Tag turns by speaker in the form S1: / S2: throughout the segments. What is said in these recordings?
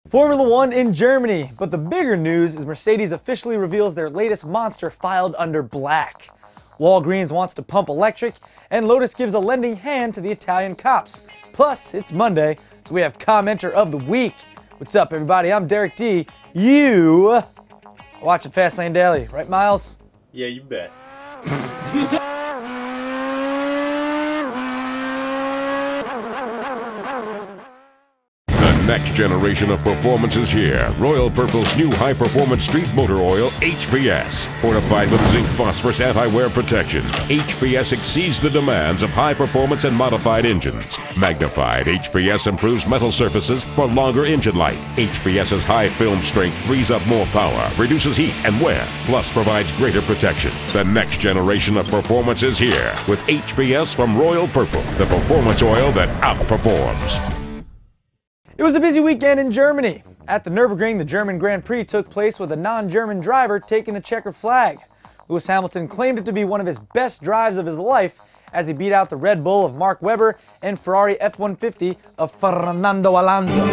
S1: Formula One in Germany, but the bigger news is Mercedes officially reveals their latest monster filed under black. Walgreens wants to pump electric, and Lotus gives a lending hand to the Italian cops. Plus, it's Monday, so we have Commenter of the Week. What's up, everybody? I'm Derek D. You are watching Fastlane Daily, right, Miles?
S2: Yeah, you bet.
S3: The next generation of performance is here. Royal Purple's new high-performance street motor oil, HPS. Fortified with zinc phosphorus anti-wear protection, HPS exceeds the demands of high-performance and modified engines. Magnified, HPS improves metal surfaces for longer engine life. HPS's high film strength frees up more power, reduces heat and wear, plus provides greater protection. The next generation of performance is here with HPS from Royal Purple, the performance oil that outperforms.
S1: It was a busy weekend in Germany. At the Nürburgring, the German Grand Prix took place with a non-German driver taking the checkered flag. Lewis Hamilton claimed it to be one of his best drives of his life as he beat out the Red Bull of Mark Webber and Ferrari F-150 of Fernando Alonso.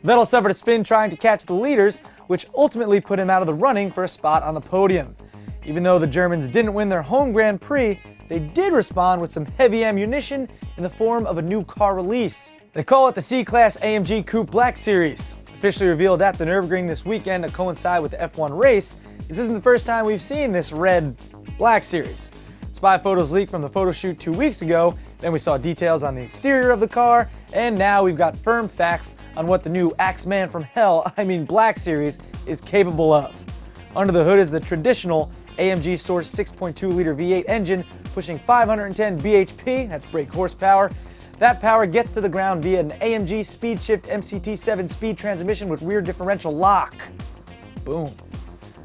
S1: Vettel suffered a spin trying to catch the leaders, which ultimately put him out of the running for a spot on the podium. Even though the Germans didn't win their home Grand Prix, they did respond with some heavy ammunition in the form of a new car release. They call it the C-Class AMG Coupe Black Series. Officially revealed at the Nürburgring this weekend to coincide with the F1 race, this isn't the first time we've seen this red Black Series. Spy photos leaked from the photo shoot 2 weeks ago, then we saw details on the exterior of the car, and now we've got firm facts on what the new Axeman from Hell, Black Series, is capable of. Under the hood is the traditional AMG source 6.2-liter V8 engine pushing 510 bhp, that's brake horsepower. That power gets to the ground via an AMG Speed Shift MCT7 speed transmission with rear differential lock. Boom.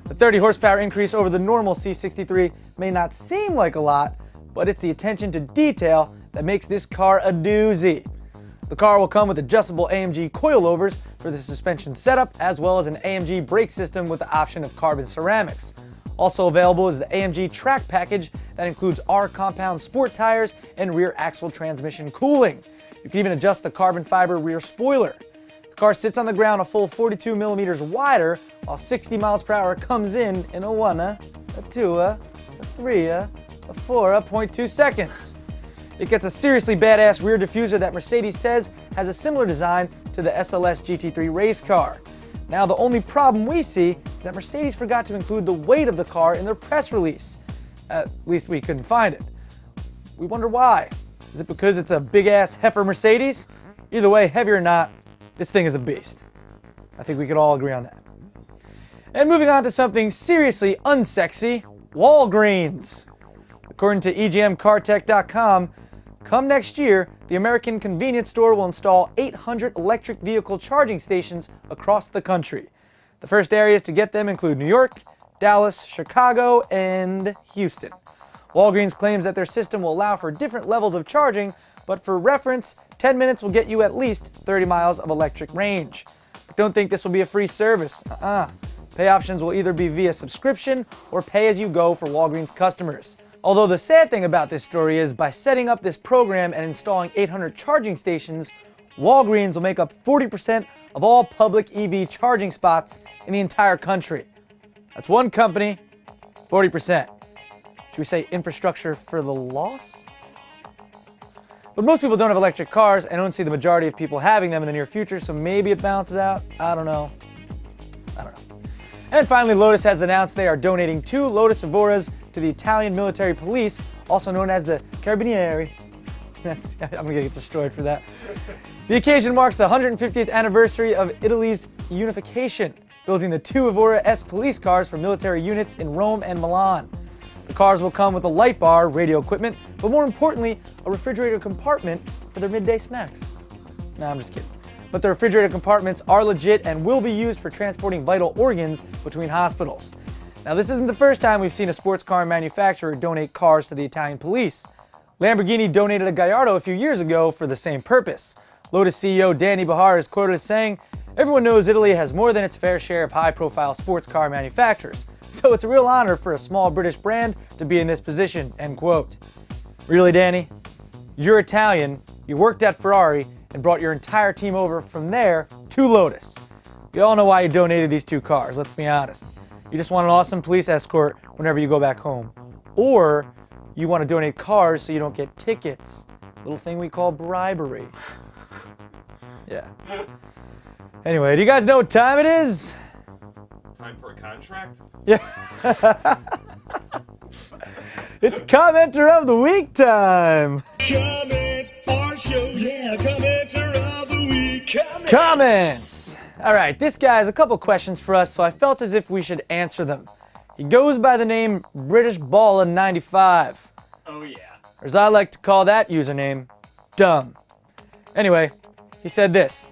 S1: The 30 horsepower increase over the normal C63 may not seem like a lot, but it's the attention to detail that makes this car a doozy. The car will come with adjustable AMG coilovers for the suspension setup, as well as an AMG brake system with the option of carbon ceramics. Also available is the AMG Track Package that includes R-compound sport tires and rear axle transmission cooling. You can even adjust the carbon fiber rear spoiler. The car sits on the ground a full 42 millimeters wider, while 60 miles per hour comes in a 1, a 2, a 3, a 4, 0.2 seconds. It gets a seriously badass rear diffuser that Mercedes says has a similar design to the SLS GT3 race car. Now, the only problem we see is that Mercedes forgot to include the weight of the car in their press release. At least we couldn't find it. We wonder why. Is it because it's a big-ass heifer Mercedes? Either way, heavy or not, this thing is a beast. I think we could all agree on that. And moving on to something seriously unsexy, Walgreens. According to EGMCarTech.com, come next year, the American convenience store will install 800 electric vehicle charging stations across the country. The first areas to get them include New York, Dallas, Chicago, and Houston. Walgreens claims that their system will allow for different levels of charging, but for reference, 10 minutes will get you at least 30 miles of electric range. But don't think this will be a free service. Pay options will either be via subscription or pay as you go for Walgreens customers. Although the sad thing about this story is, by setting up this program and installing 800 charging stations, Walgreens will make up 40% of all public EV charging spots in the entire country. That's one company, 40%. Should we say infrastructure for the loss? But most people don't have electric cars, and I don't see the majority of people having them in the near future, so maybe it balances out. I don't know. And finally, Lotus has announced they are donating 2 Lotus Evoras to the Italian military police, also known as the Carabinieri. I'm gonna get destroyed for that. The occasion marks the 150th anniversary of Italy's unification, building the 2 Evora S police cars for military units in Rome and Milan. The cars will come with a light bar, radio equipment, but more importantly, a refrigerator compartment for their midday snacks. Nah, I'm just kidding. But the refrigerator compartments are legit and will be used for transporting vital organs between hospitals. Now, this isn't the first time we've seen a sports car manufacturer donate cars to the Italian police. Lamborghini donated a Gallardo a few years ago for the same purpose. Lotus CEO Danny Bahar is quoted as saying, "Everyone knows Italy has more than its fair share of high-profile sports car manufacturers, so it's a real honor for a small British brand to be in this position," end quote. Really, Danny? You're Italian, you worked at Ferrari, and brought your entire team over from there to Lotus. We all know why you donated these 2 cars, let's be honest. You just want an awesome police escort whenever you go back home. Or you want to donate cars so you don't get tickets. Little thing we call bribery. Yeah. Anyway, do you guys know what time it is?
S2: Time for a contract?
S1: Yeah. It's Commenter of the Week time.
S4: Comment our show, yeah, Commenter of the Week.
S1: Comments. All right, this guy has a couple questions for us, so I felt as if we should answer them. He goes by the name British Balla 95.
S2: Oh yeah.
S1: Or as I like to call that username, dumb. Anyway, he said this.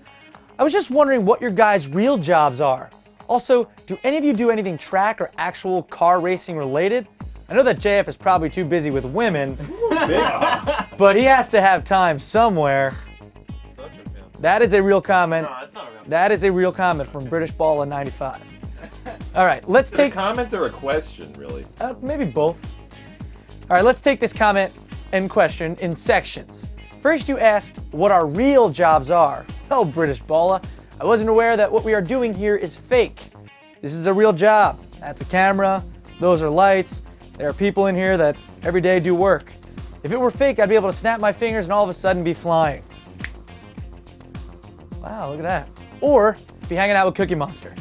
S1: I was just wondering what your guys' real jobs are. Also, do any of you do anything track or actual car racing related? I know that JF is probably too busy with women, but he has to have time somewhere.
S2: Such a pimp.
S1: That is a real comment.
S2: No, that's not real.
S1: That is a real comment from British Balla 95. All right, let's take...
S2: a comment or a question, really?
S1: Maybe both. All right, let's take this comment and question in sections. First, you asked what our real jobs are. Oh, British Balla, I wasn't aware that what we are doing here is fake. This is a real job. That's a camera. Those are lights. There are people in here that every day do work. If it were fake, I'd be able to snap my fingers and all of a sudden be flying. Wow, look at that. Or be hanging out with Cookie Monster.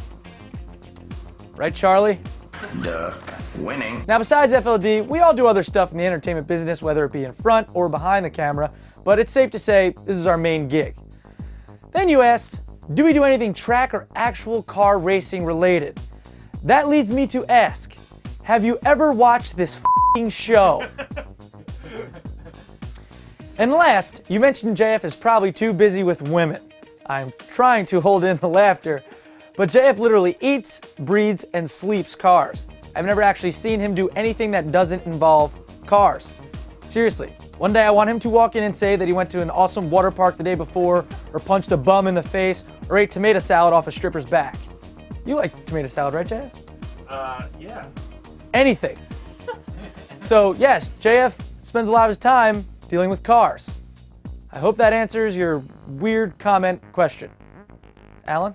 S1: Right, Charlie?
S4: Duh, that's winning.
S1: Now, besides FLD, we all do other stuff in the entertainment business, whether it be in front or behind the camera, but it's safe to say this is our main gig. Then you asked, do we do anything track or actual car racing related? That leads me to ask, have you ever watched this f***ing show? And last, you mentioned JF is probably too busy with women. I'm trying to hold in the laughter, but JF literally eats, breathes, and sleeps cars. I've never actually seen him do anything that doesn't involve cars. Seriously, one day I want him to walk in and say that he went to an awesome water park the day before, or punched a bum in the face, or ate tomato salad off a stripper's back. You like tomato salad, right, JF?
S2: Yeah.
S1: Anything. So yes, JF spends a lot of his time dealing with cars. I hope that answers your weird comment question. Alan?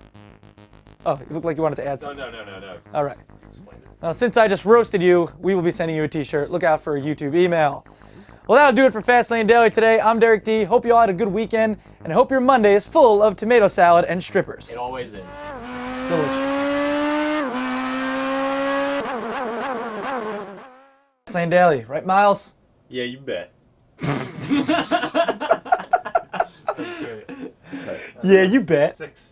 S1: Oh, you look like you wanted to add something.
S2: No.
S1: All right.
S2: Explain it.
S1: Well, since I just roasted you, we will be sending you a t-shirt. Look out for a YouTube email. Well, that'll do it for Fastlane Daily today. I'm Derek D. Hope you all had a good weekend, and I hope your Monday is full of tomato salad and strippers.
S2: It always is.
S1: Delicious. Fastlane Daily, right, Miles?
S2: Yeah, you bet.
S1: Yeah, you bet.
S2: 6.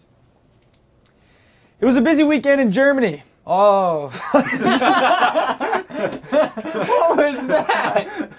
S1: It was a busy weekend in Germany. Oh.
S2: What was that?